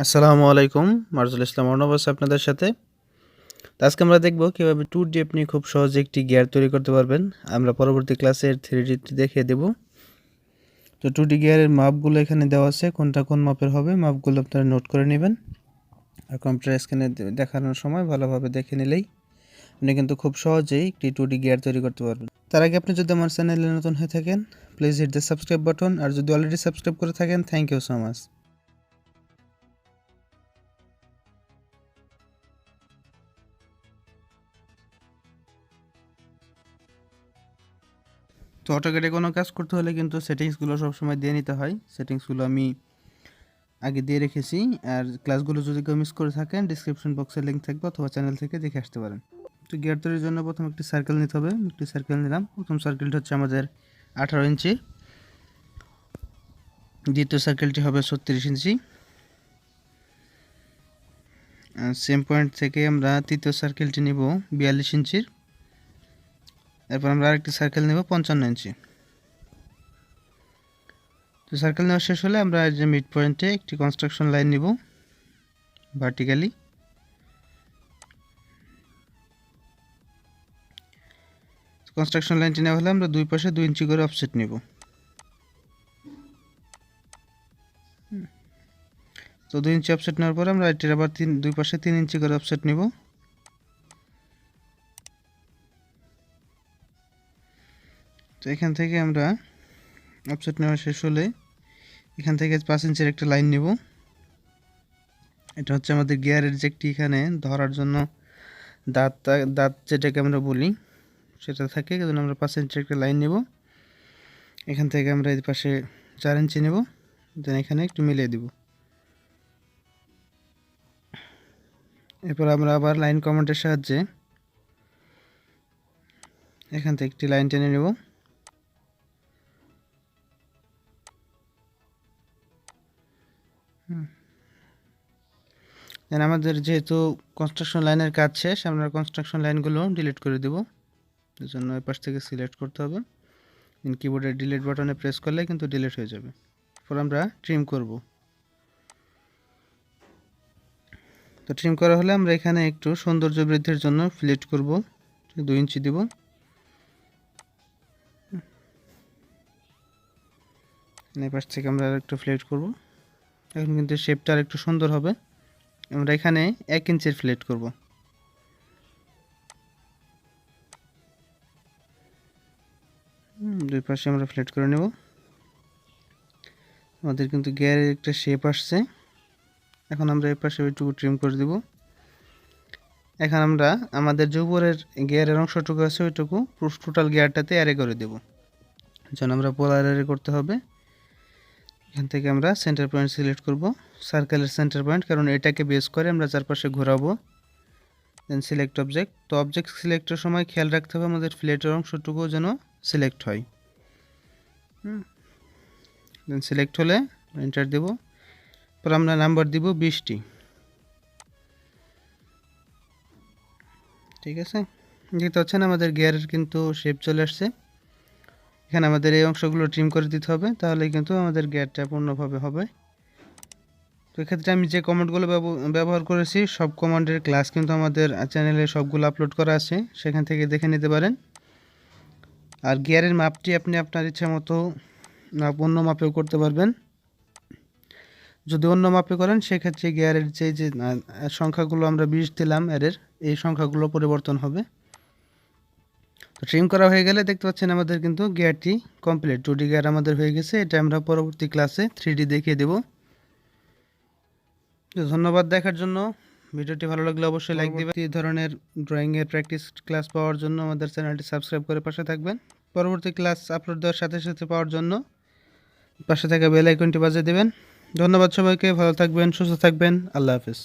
আসসালামু আলাইকুম, মারুজুল ইসলাম অর্ণব আছে আপনাদের সাথে। তো আজকে আমরা দেখব কিভাবে 2D আপনি খুব সহজে একটি গিয়ার তৈরি করতে পারবেন। আমরা পরবর্তী ক্লাসের 3D দেখিয়ে দেব। তো 2D গিয়ারের মাপগুলো এখানে দেওয়া আছে, কোনটা কোন মাপের হবে মাপগুলো আপনারা নোট করে নেবেন। আর কম্পিউটার স্ক্রিনে দেখানোর সময় ভালোভাবে দেখে নিলেই আপনি কিন্তু খুব সহজেই একটি 2D গিয়ার তৈরি করতে পারবেন। তার আগে আপনি যদি আমার চ্যানেলে নতুন হয়ে থাকেন, please hit the subscribe button, আর যদি অলরেডি সাবস্ক্রাইব করে থাকেন, থ্যাংক ইউ সো মাচ। তো অটোক্যাডে কোনো কাজ করতে হলে কিন্তু সেটিংসগুলো সবসময় দিয়ে নিতে হয়। সেটিংসগুলো আমি আগে দিয়ে রেখেছি, আর ক্লাসগুলো যদি কেউ মিস করে থাকেন ডিসক্রিপশন বক্সে লিঙ্ক থাকবে অথবা চ্যানেল থেকে দেখে আসতে পারেন। তো গিয়ার তৈরির জন্য প্রথম একটি সার্কেল নিতে হবে। একটি সার্কেল নিলাম। প্রথম সার্কেলটি হচ্ছে আমাদের 18 ইঞ্চি, দ্বিতীয় সার্কেলটি হবে 36 ইঞ্চি। সেম পয়েন্ট থেকে আমরা তৃতীয় সার্কেলটি নিব 42 ইঞ্চির। এরপর আমরা আরেকটি সার্কেল নেব 55 ইঞ্চি। তো সার্কেল নেওয়া শেষ হলে আমরা যে মিড পয়েন্টে একটি কনস্ট্রাকশন লাইন নিব ভার্টিক্যালি। কনস্ট্রাকশন লাইনটি নেওয়া হলে আমরা দুই পাশে 2 ইঞ্চি করে অফসেট নেব। তো 2 ইঞ্চি অফসেট নেওয়ার পরে আমরা এটির আবার দুই পাশে 3 ইঞ্চি করে অফসেট নেব। তো এখান থেকে আমরা অফসেট নেওয়া শেষ হলে এখান থেকে 5 ইঞ্চির একটা লাইন নেব। এটা হচ্ছে আমাদের গিয়ারের যে একটি এখানে ধরার জন্য দাঁত যেটাকে আমরা বলি সেটা থাকে, এই জন্য আমরা 5 ইঞ্চির একটা লাইন নেব। এখান থেকে আমরা এই পাশে 4 ইঞ্চি নেব, দেন এখানে একটু মিলিয়ে দেব। এরপর আমরা আবার লাইন কমান্ডের সাহায্যে এখান থেকে একটি লাইন টেনে নেব। দেন আমাদের যেহেতু কনস্ট্রাকশন লাইনের কাজ শেষ, আমরা কনস্ট্রাকশন লাইনগুলো ডিলিট করে দেব। এর জন্য এই পাশ থেকে সিলেক্ট করতে হবে। কিবোর্ডের ডিলিট বাটনে প্রেস করলে কিন্তু ডিলিট হয়ে যাবে। এরপর আমরা ট্রিম করব। তো ট্রিম করা হলে আমরা এখানে একটু সৌন্দর্য বৃদ্ধির জন্য ফ্লেট করব, 2 ইঞ্চি দেব। এই পাশ থেকে আমরা আরেকটু ফ্লেট করব। এখন কিন্তু শেপটা আরেকটু সুন্দর হবে। আমরা এখানে 1 ইঞ্চির ফ্লেট করব। দুই পাশে আমরা ফ্লেট করে নেব। আমাদের কিন্তু গিয়ারের একটা শেপ আসছে। এখন আমরা এই পাশে ওইটুকু ট্রিম করে দেব। এখন আমরা আমাদের যে উপরের গিয়ারের অংশটুকু আছে ওইটুকু টোটাল গিয়ারটাতে অ্যারে করে দেব। যেন আমরা পোলার অ্যারে করতে হবে। এখান থেকে আমরা সেন্টার পয়েন্ট সিলেক্ট করব, সার্কেলের সেন্টার পয়েন্ট, কারণ এটাকে বেস করে আমরা চারপাশে ঘোরাবো। Then select object. তো অবজেক্ট সিলেক্টের সময় খেয়াল রাখতে হবে আমাদের ফ্লেটের অংশটুকু যেন সিলেক্ট হয়। দেন সিলেক্ট হলে এন্টার দেব। পর আমরা নাম্বার দিব 20টি। ঠিক আছে, দেখতে পাচ্ছেন আমাদের গিয়ারের কিন্তু শেপ চলে আসছে। এখানে আমাদের এই অংশগুলো ট্রিম করে দিতে হবে, তাহলে কিন্তু আমাদের গিয়ারটা পূর্ণভাবে হবে। তো এক্ষেত্রে আমি যে কমান্ডগুলো ব্যবহার করেছি সব কমান্ডের ক্লাস কিন্তু আমাদের চ্যানেলে সবগুলো আপলোড করা আছে, সেখান থেকে দেখে নিতে পারেন। আর গিয়ারের মাপটি আপনি আপনার ইচ্ছা মতো অন্য মাপেও করতে পারবেন। যদি অন্য মাপে করেন সেক্ষেত্রে গিয়ারের যে সংখ্যাগুলো আমরা 20 দিলাম এর, এই সংখ্যাগুলো পরিবর্তন হবে। তো ট্রিম করা হয়ে গেলে দেখতে পাচ্ছেন আমাদের কিন্তু গিয়ারটি কমপ্লিট। 2D গিয়ার আমাদের হয়ে গেছে। এটা আমরা পরবর্তী ক্লাসে 3D দেখিয়ে দেব। তো ধন্যবাদ দেখার জন্য। ভিডিওটি ভালো লাগলে অবশ্যই লাইক দিবেন। এই ধরনের ড্রয়িংয়ের প্র্যাকটিস ক্লাস পাওয়ার জন্য আমাদের চ্যানেলটি সাবস্ক্রাইব করে পাশে থাকবেন। পরবর্তী ক্লাস আপলোড দেওয়ার সাথে সাথে পাওয়ার জন্য পাশে থাকা বেল আইকনটি বাজিয়ে দেবেন। ধন্যবাদ সবাইকে, ভালো থাকবেন, সুস্থ থাকবেন, আল্লাহ হাফেজ।